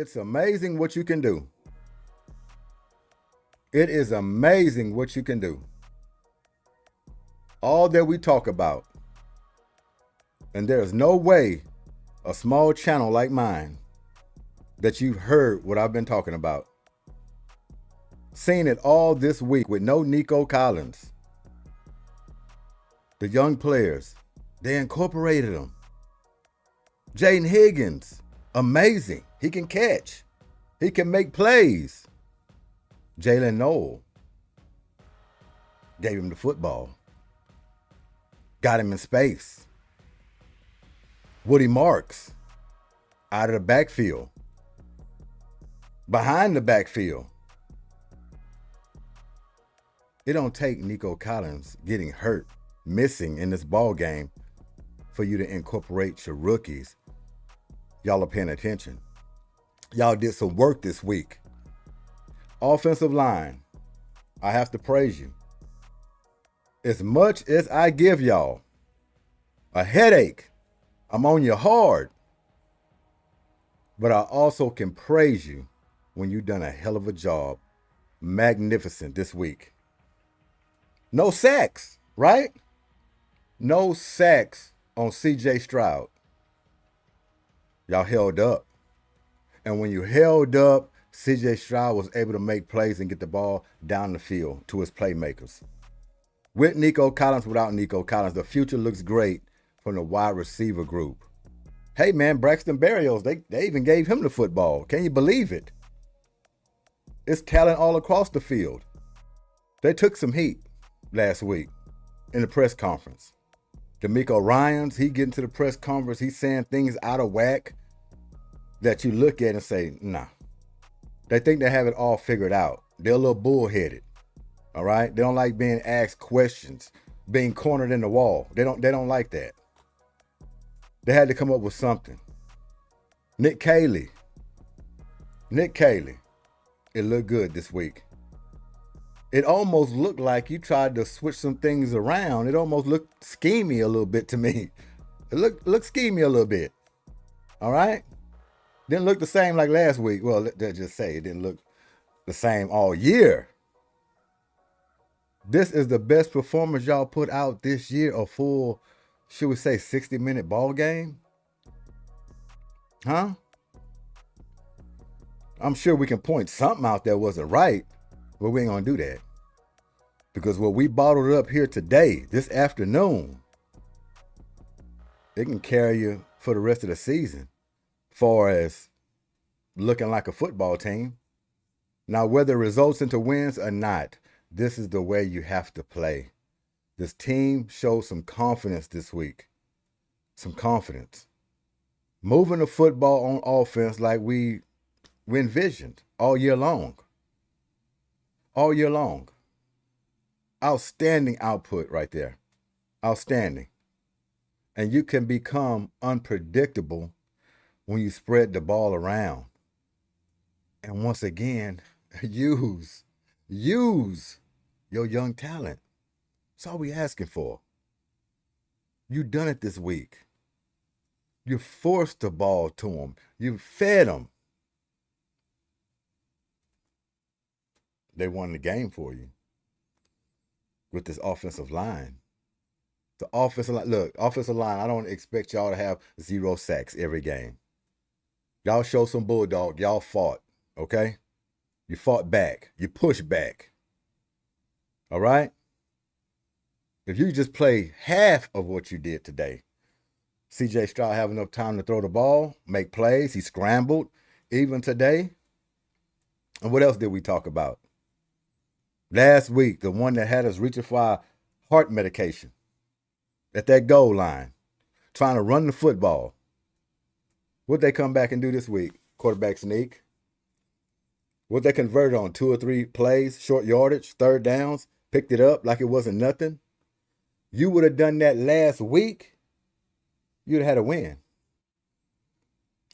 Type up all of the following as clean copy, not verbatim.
It's amazing what you can do. It is amazing what you can do. All that we talk about. And there is no way a small channel like mine that you've heard what I've been talking about. Seen it all this week with no Nico Collins. The young players, they incorporated them. Jaden Higgins, amazing. He can catch. He can make plays. Jalen Noel gave him the football. Got him in space. Woody Marks out of the backfield. Behind the backfield. It don't take Nico Collins getting hurt, missing in this ball game for you to incorporate your rookies. Y'all are paying attention. Y'all did some work this week. Offensive line, I have to praise you. As much as I give y'all a headache, I'm on you hard. But I also can praise you when you've done a hell of a job. Magnificent this week. No sacks, right? No sacks on C.J. Stroud. Y'all held up. And when you held up, C.J. Stroud was able to make plays and get the ball down the field to his playmakers. With Nico Collins, without Nico Collins, the future looks great from the wide receiver group. Hey, man, Braxton Berrios, they even gave him the football. Can you believe it? It's talent all across the field. They took some heat last week in the press conference. D'Amico Ryans, he getting to the press conference, he's saying things out of whack that you look at and say, nah. They think they have it all figured out. They're a little bullheaded. All right? They don't like being asked questions, being cornered in the wall. They don't like that. They had to come up with something. Nick Caley, it looked good this week. It almost looked like you tried to switch some things around. It almost looked schemy a little bit to me. It looked schemy a little bit. All right? Didn't look the same like last week. Well, let's just say it didn't look the same all year. This is the best performance y'all put out this year, a full, should we say, 60-minute ball game? Huh? I'm sure we can point something out that wasn't right, but we ain't gonna do that. Because what we bottled up here today, this afternoon, it can carry you for the rest of the season, far as looking like a football team. Now, whether it results into wins or not, this is the way you have to play. This team showed some confidence this week. Some confidence. Moving the football on offense like we envisioned all year long. All year long. Outstanding output right there. Outstanding. And you can become unpredictable when you spread the ball around. And once again, use your young talent. That's all we asking for. You done it this week. You forced the ball to them. You fed them. They won the game for you with this offensive line. The offensive line, look, offensive line, I don't expect y'all to have 0 sacks every game. Y'all show some bulldog. Y'all fought, okay? You fought back. You pushed back. All right? If you just play half of what you did today, C.J. Stroud have enough time to throw the ball, make plays. He scrambled even today. And what else did we talk about? Last week, the one that had us reaching for our heart medication at that goal line, trying to run the football. What'd they come back and do this week? Quarterback sneak. What they converted on 2 or 3 plays, short yardage, third downs, picked it up like it wasn't nothing. You would have done that last week, you'd have had a win.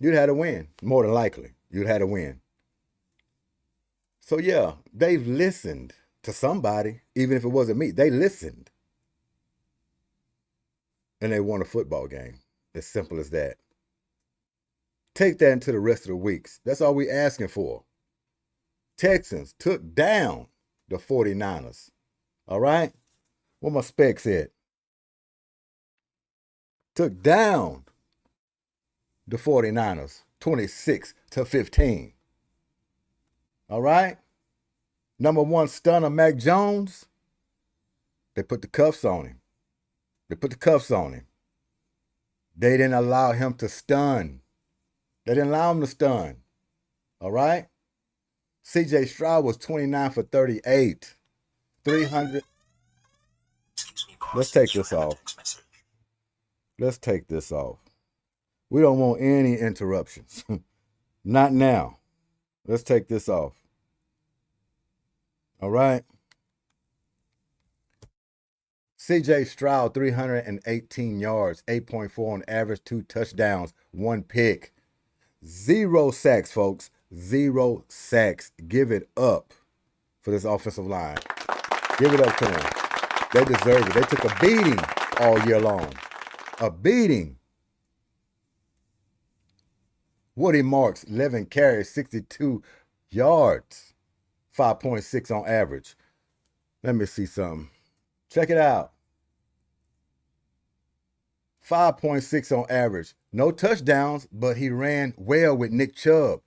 You'd have had a win, more than likely. You'd have had a win. So yeah, they've listened to somebody, even if it wasn't me. They listened. And they won a football game. As simple as that. Take that into the rest of the weeks. That's all we asking for. Texans took down the 49ers. All right? What my specs said. Took down the 49ers 26-15. All right? Number one stunner, Mac Jones. They put the cuffs on him. They put the cuffs on him. They didn't allow him to stun. They didn't allow him to stun. All right? C.J. Stroud was 29 for 38. 300. Let's take this off. Let's take this off. We don't want any interruptions. Not now. Let's take this off. All right? C.J. Stroud, 318 yards, 8.4 on average, 2 touchdowns, 1 pick. 0 sacks, folks. 0 sacks. Give it up for this offensive line. Give it up to them. They deserve it. They took a beating all year long. A beating. Woody Marks, 11 carries, 62 yards, 5.6 on average. Let me see something. Check it out. 5.6 on average. No touchdowns, but he ran well with Nick Chubb.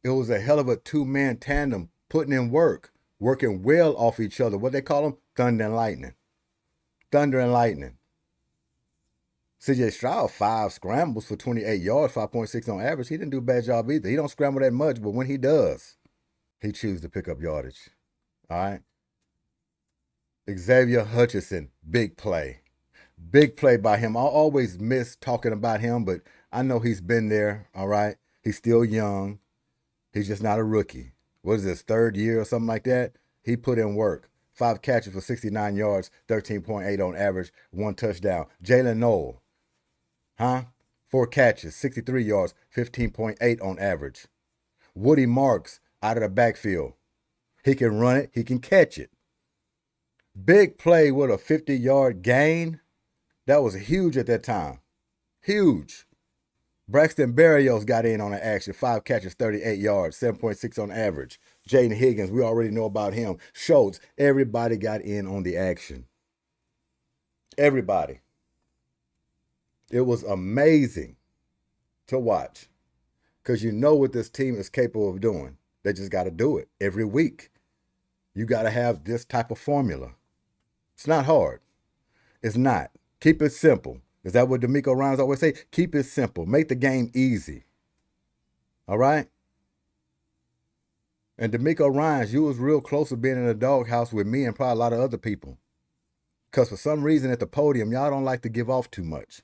It was a hell of a two-man tandem, putting in work, working well off each other. What they call them? Thunder and lightning. Thunder and lightning. C.J. Stroud, 5 scrambles for 28 yards, 5.6 on average. He didn't do a bad job either. He don't scramble that much, but when he does, he chooses to pick up yardage. All right? Xavier Hutchinson, big play. Big play by him. I always miss talking about him, but I know he's been there, all right? He's still young. He's just not a rookie. What is this, 3rd year or something like that? He put in work. 5 catches for 69 yards, 13.8 on average, 1 touchdown. Jalen Noel, 4 catches, 63 yards, 15.8 on average. Woody Marks out of the backfield. He can run it. He can catch it. Big play with a 50-yard gain. That was huge at that time. Huge. Braxton Berrios got in on the action. 5 catches, 38 yards, 7.6 on average. Jaden Higgins, we already know about him. Schultz, everybody got in on the action. Everybody. It was amazing to watch because you know what this team is capable of doing. They just got to do it every week. You got to have this type of formula. It's not hard. It's not. Keep it simple. Is that what DeMeco Ryans always say? Keep it simple. Make the game easy. All right? And DeMeco Ryans, you was real close to being in the doghouse with me and probably a lot of other people. Because for some reason at the podium, y'all don't like to give off too much.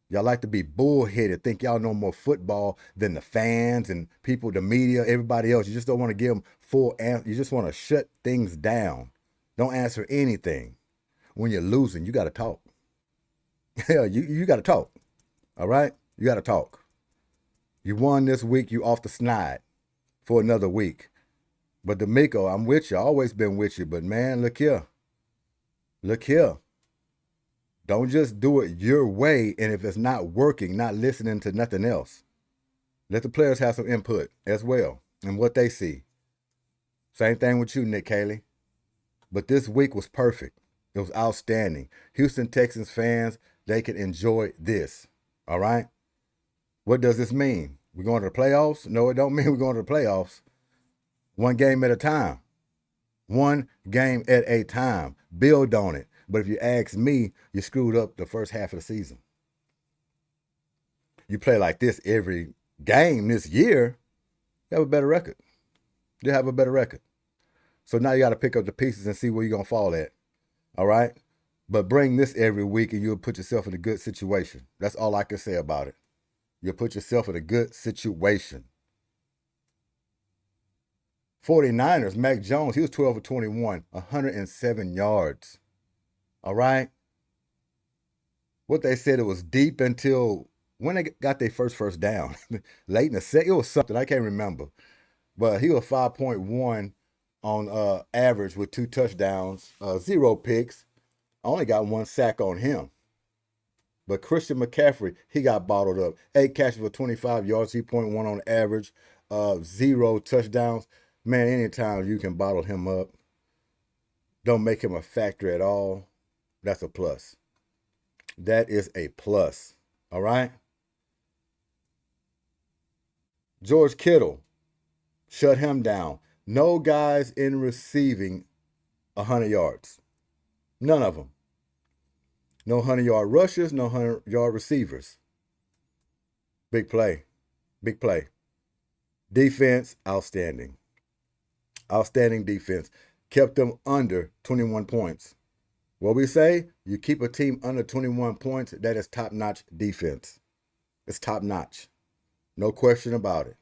Y'all like to be bullheaded, think y'all know more football than the fans and people, the media, everybody else. You just don't want to give them full answer. You just want to shut things down. Don't answer anything. When you're losing, you got to talk. Yeah, you got to talk. All right? You got to talk. You won this week, you off the snide for another week. But DeMeco, I'm with you. I always been with you. But man, look here. Look here. Don't just do it your way, and if it's not working, not listening to nothing else. Let the players have some input as well and what they see. Same thing with you, Nick Haley. But this week was perfect. It was outstanding. Houston Texans fans, they can enjoy this. All right? What does this mean? We're going to the playoffs? No, it don't mean we're going to the playoffs. One game at a time. One game at a time. Build on it. But if you ask me, you screwed up the first half of the season. You play like this every game this year, you have a better record. You have a better record. So now you got to pick up the pieces and see where you're going to fall at. All right? But bring this every week and you'll put yourself in a good situation. That's all I can say about it. You'll put yourself in a good situation. 49ers, Mac Jones, he was 12 for 21, 107 yards. All right? What they said, it was deep until when they got their first down. Late in the second, it was something, I can't remember. But he was 5.1 on average with 2 touchdowns, 0 picks. I only got 1 sack on him. But Christian McCaffrey, he got bottled up. 8 catches for 25 yards, 3.1 on average, 0 touchdowns. Man, anytime you can bottle him up, don't make him a factor at all, that's a plus. That is a plus. All right? George Kittle, shut him down. No guys in receiving 100 yards. None of them. No 100-yard rushers, no 100-yard receivers. Big play. Big play. Defense, outstanding. Outstanding defense. Kept them under 21 points. What we say, you keep a team under 21 points, that is top-notch defense. It's top-notch. No question about it.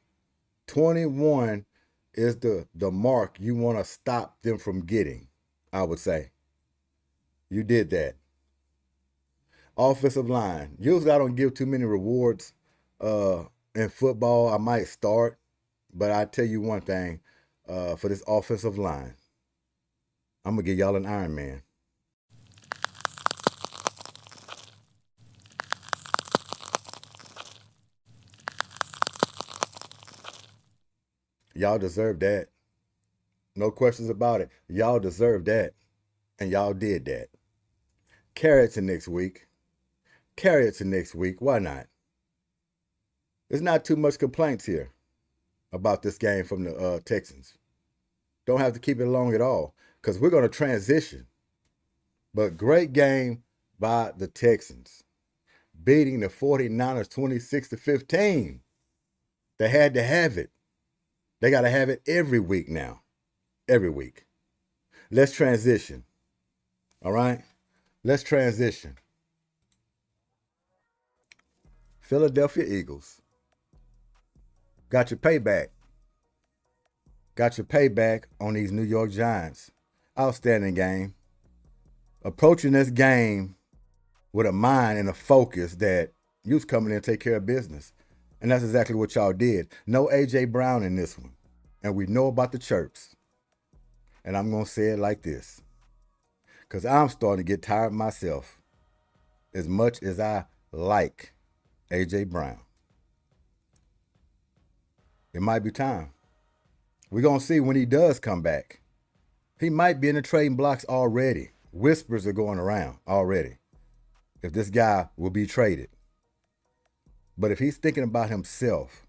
21 is the mark you want to stop them from getting, I would say. You did that. Offensive line. Usually I don't give too many rewards in football. I might start, but I tell you one thing, for this offensive line, I'm going to give y'all an Iron Man. Y'all deserve that. No questions about it. Y'all deserve that. And y'all did that. Carry it to next week. Carry it to next week. Why not? There's not too much complaints here about this game from the Texans. Don't have to keep it long at all because we're going to transition. But great game by the Texans, beating the 49ers 26-15. They had to have it. They got to have it every week now. Every week. Let's transition. All right? Let's transition. Philadelphia Eagles. Got your payback. Got your payback on these New York Giants. Outstanding game. Approaching this game with a mind and a focus that you was coming in to take care of business. And that's exactly what y'all did. No A.J. Brown in this one. And we know about the chirps. And I'm going to say it like this. Because I'm starting to get tired myself. As much as I like A.J. Brown. It might be time. We're going to see when he does come back. He might be in the trading blocks already. Whispers are going around already. If this guy will be traded. But if he's thinking about himself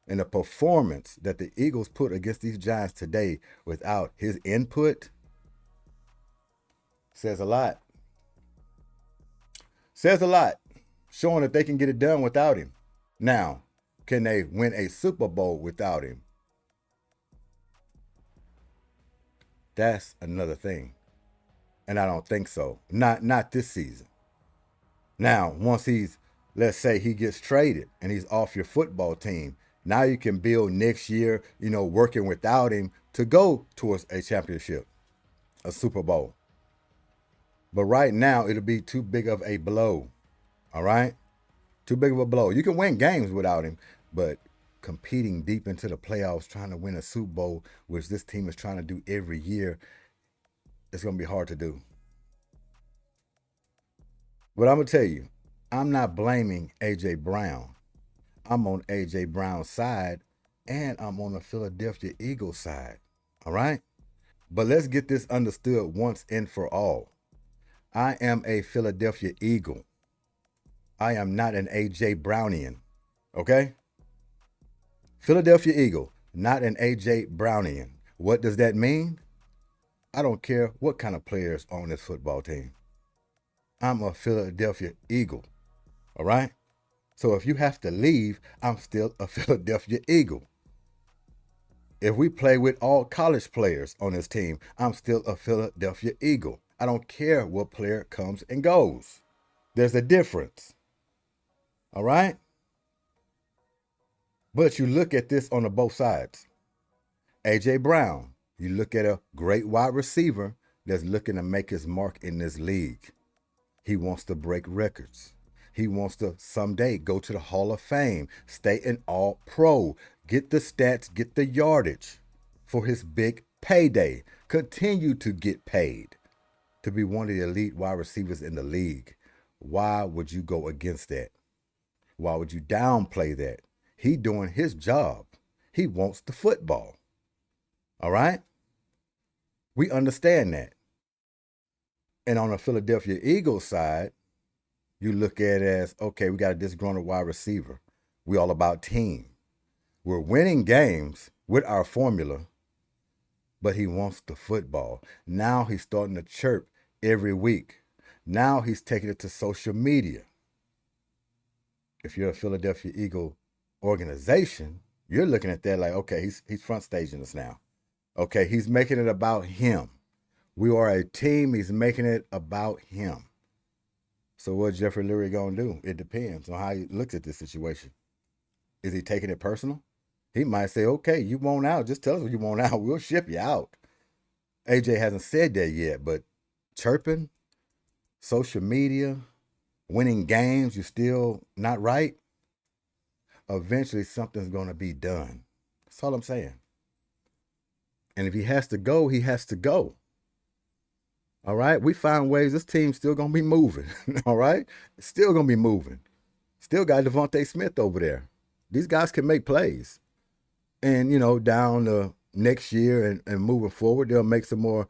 and the performance that the Eagles put against these Giants today without his input, says a lot. Says a lot. Showing that they can get it done without him. Now, can they win a Super Bowl without him? That's another thing. And I don't think so. Not this season. Now, once let's say he gets traded and he's off your football team, now you can build next year, working without him to go towards a championship, a Super Bowl. But right now, it'll be too big of a blow. All right? Too big of a blow. You can win games without him, but competing deep into the playoffs, trying to win a Super Bowl, which this team is trying to do every year, it's going to be hard to do. But I'm going to tell you, I'm not blaming A.J. Brown. I'm on A.J. Brown's side, and I'm on the Philadelphia Eagles side. All right? But let's get this understood once and for all. I am a Philadelphia Eagle. I am not an A.J. Brownian. Okay? Philadelphia Eagle, not an A.J. Brownian. What does that mean? I don't care what kind of players on this football team. I'm a Philadelphia Eagle. All right? So if you have to leave, I'm still a Philadelphia Eagle. If we play with all college players on this team, I'm still a Philadelphia Eagle. I don't care what player comes and goes. There's a difference. All right? But you look at this on both sides. A.J. Brown, you look at a great wide receiver that's looking to make his mark in this league. He wants to break records. He wants to someday go to the Hall of Fame, stay an all-pro, get the stats, get the yardage for his big payday, continue to get paid to be one of the elite wide receivers in the league. Why would you go against that? Why would you downplay that? He doing his job. He wants the football. All right? We understand that. And on the Philadelphia Eagles side, you look at it as, okay, we got a disgruntled wide receiver. We all about team. We're winning games with our formula, but he wants the football. Now he's starting to chirp every week. Now he's taking it to social media. If you're a Philadelphia Eagle organization, you're looking at that like, okay, he's front staging us now. Okay, he's making it about him. We are a team. He's making it about him. So what Jeffrey Lurie gonna do? It depends on how he looks at this situation. Is he taking it personal? He might say, okay, you want out. Just tell us what you want out. We'll ship you out. AJ hasn't said that yet, but chirping, social media, winning games, you're still not right. Eventually something's gonna be done. That's all I'm saying. And if he has to go, he has to go. All right. We find ways. This team's still gonna be moving. All right. It's still gonna be moving. Still got Devontae Smith over there. These guys can make plays. And, down the next year and moving forward, they'll make some more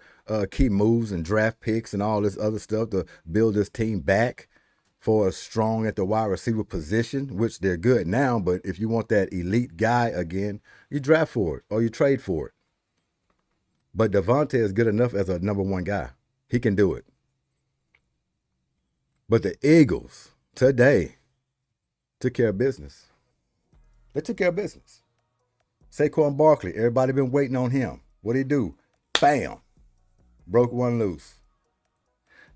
key moves and draft picks and all this other stuff to build this team back for a strong at the wide receiver position, which they're good now. But if you want that elite guy again, you draft for it or you trade for it. But Devontae is good enough as a number one guy. He can do it. But the Eagles today took care of business. They took care of business. Saquon Barkley, everybody been waiting on him. What'd he do? Bam. Broke one loose.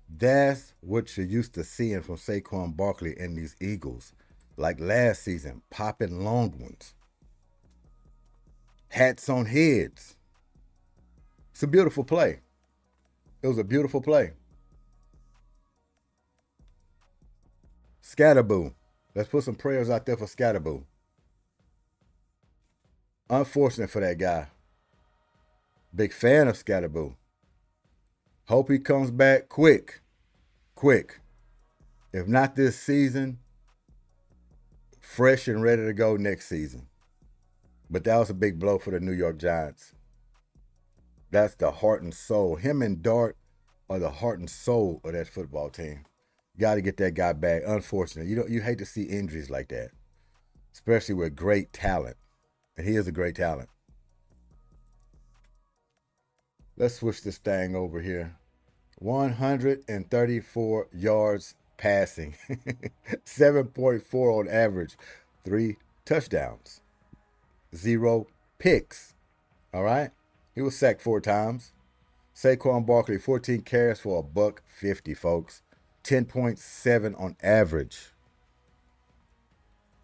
That's what you're used to seeing from Saquon Barkley and these Eagles. Like last season, popping long ones. Hats on heads. It's a beautiful play. It was a beautiful play. Scatterboo. Let's put some prayers out there for Scatterboo. Unfortunate for that guy. Big fan of Scatterboo. Hope he comes back quick. Quick. If not this season, fresh and ready to go next season. But that was a big blow for the New York Giants. That's the heart and soul. Him and Dart are the heart and soul of that football team. Got to get that guy back. Unfortunately, you hate to see injuries like that, especially with great talent. And he is a great talent. Let's switch this thing over here. 134 yards passing, 7.4 on average, 3 touchdowns, 0 picks. All right? He was sacked 4 times. Saquon Barkley, 14 carries for $150, folks. 10.7 on average.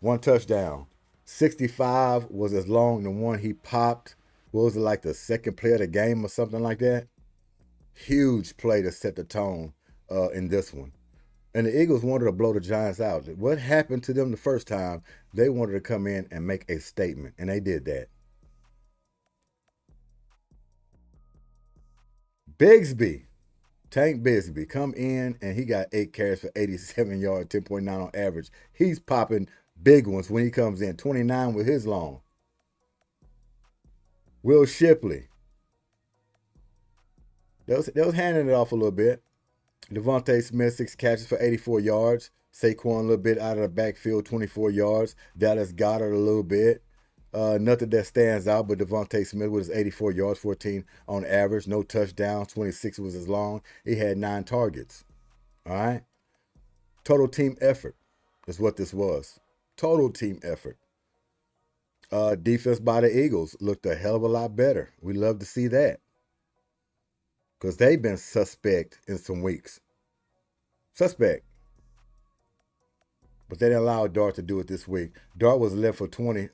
1 touchdown. 65 was as long the one he popped. What was it, like the second play of the game or something like that? Huge play to set the tone in this one. And the Eagles wanted to blow the Giants out. What happened to them the first time? They wanted to come in and make a statement, and they did that. Bigsby, Tank Bigsby, come in, and he got 8 carries for 87 yards, 10.9 on average. He's popping big ones when he comes in. 29 with his long. Will Shipley. They was handing it off a little bit. Devontae Smith, 6 catches for 84 yards. Saquon a little bit out of the backfield, 24 yards. Dallas Goedert a little bit. Nothing that stands out, but Devontae Smith with his 84 yards, 14 on average. No touchdowns, 26 was his long. He had 9 targets. All right? Total team effort is what this was. Total team effort. Defense by the Eagles looked a hell of a lot better. We love to see that. Because they've been suspect in some weeks. Suspect. But they didn't allow Dart to do it this week. Dart was left for 20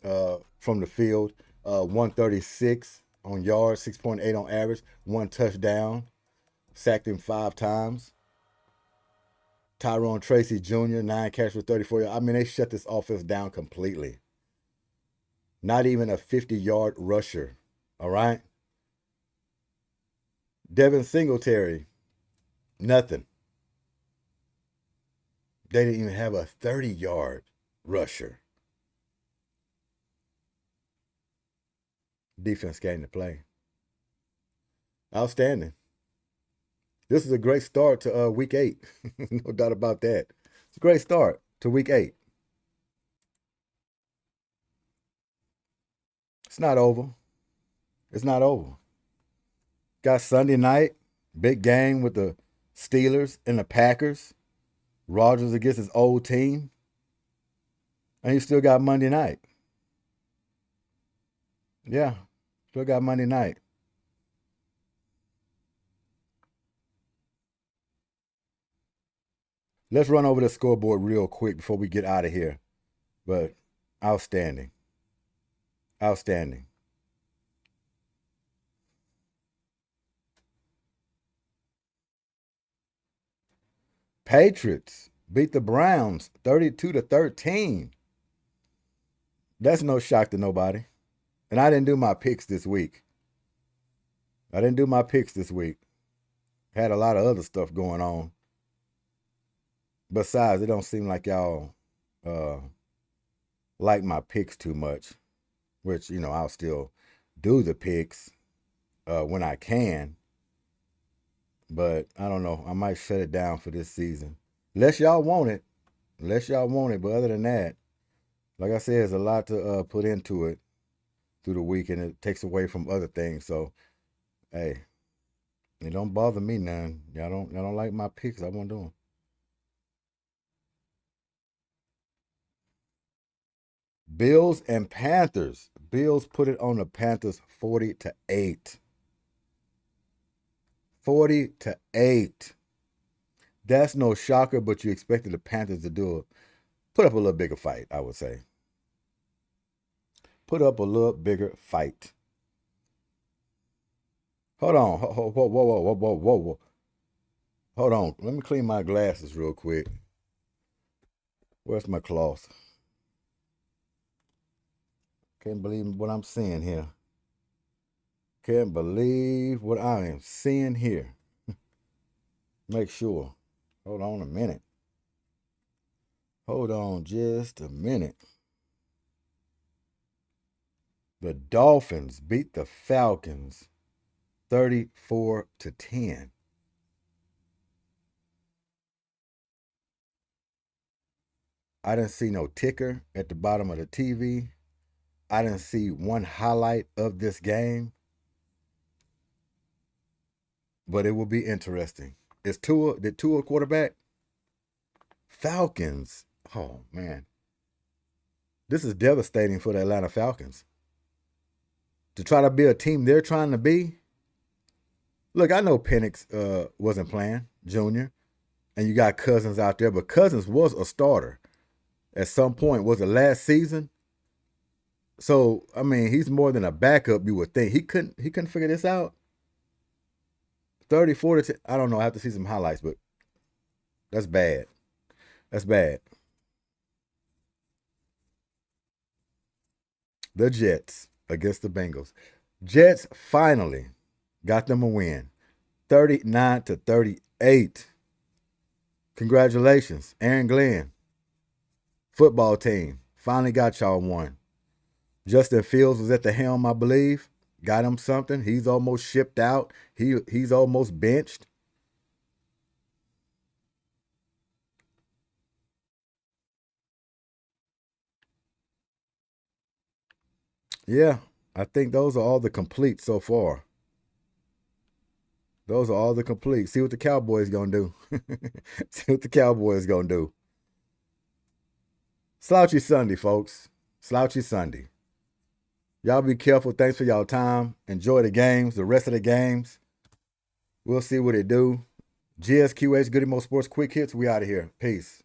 from the field. 136 on yards, 6.8 on average. 1 touchdown. Sacked him 5 times. Tyrone Tracy Jr., 9 catches for 34 yards. I mean, they shut this offense down completely. Not even a 50-yard rusher. All right? Devin Singletary, nothing. They didn't even have a 30-yard rusher. Defense came to play. Outstanding. This is a great start to week 8. No doubt about that. It's a great start to week 8. It's not over. It's not over. Got Sunday night, big game with the Steelers and the Packers. Rodgers against his old team. And you still got Monday night. Yeah, still got Monday night. Let's run over the scoreboard real quick before we get out of here. But outstanding. Outstanding. Patriots beat the Browns 32-13. That's no shock to nobody. And I didn't do my picks this week. Had a lot of other stuff going on. Besides, it don't seem like y'all like my picks too much, which, I'll still do the picks when I can. But I don't know. I might shut it down for this season. Unless y'all want it. But other than that, like I said, there's a lot to put into it through the week, and it takes away from other things. So, hey, it don't bother me none. Y'all don't like my picks. I won't do them. Bills and Panthers. Bills put it on the Panthers 40-8. 40-8. That's no shocker, but you expected the Panthers to put up a little bigger fight, I would say. Put up a little bigger fight. Hold on. Whoa. Hold on. Let me clean my glasses real quick. Where's my cloth? Can't believe what I'm seeing here. Can't believe what I am seeing here. Make sure. Hold on a minute. Hold on just a minute. The Dolphins beat the Falcons 34-10. I didn't see no ticker at the bottom of the TV. I didn't see one highlight of this game. But it will be interesting. Did Tua quarterback? Falcons. Oh, man. This is devastating for the Atlanta Falcons. To try to be a team they're trying to be. Look, I know Penix wasn't playing, Junior, and you got Cousins out there, but Cousins was a starter at some point. Was it last season? So, I mean, he's more than a backup, you would think. He couldn't figure this out. 30-40. I don't know. I have to see some highlights, but that's bad. That's bad. The Jets against the Bengals. Jets finally got them a win. 39-38. Congratulations, Aaron Glenn. Football team. Finally got y'all one. Justin Fields was at the helm, I believe. Got him something. He's almost shipped out. He's almost benched. Yeah, I think those are all the complete so far. Those are all the complete. See what the Cowboys gonna do. See what the Cowboys gonna do. Slouchy Sunday, folks. Slouchy Sunday. Y'all be careful. Thanks for y'all time. Enjoy the games, the rest of the games. We'll see what it do. G.S.Q.H. Goodymo Sports Quick Hits. We out of here. Peace.